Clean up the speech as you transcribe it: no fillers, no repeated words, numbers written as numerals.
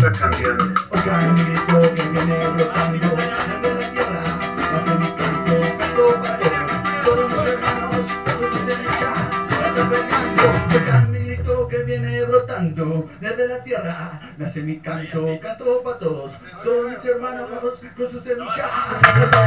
a cambiar. Oigan mi grito que viene brotando desde la tierra, nace mi canto, canto para todos mis hermanos, con sus semillas, canto pegando. Oigan mi grito que viene brotando desde la tierra, nace mi canto, canto para todos mis hermanos, con sus semillas.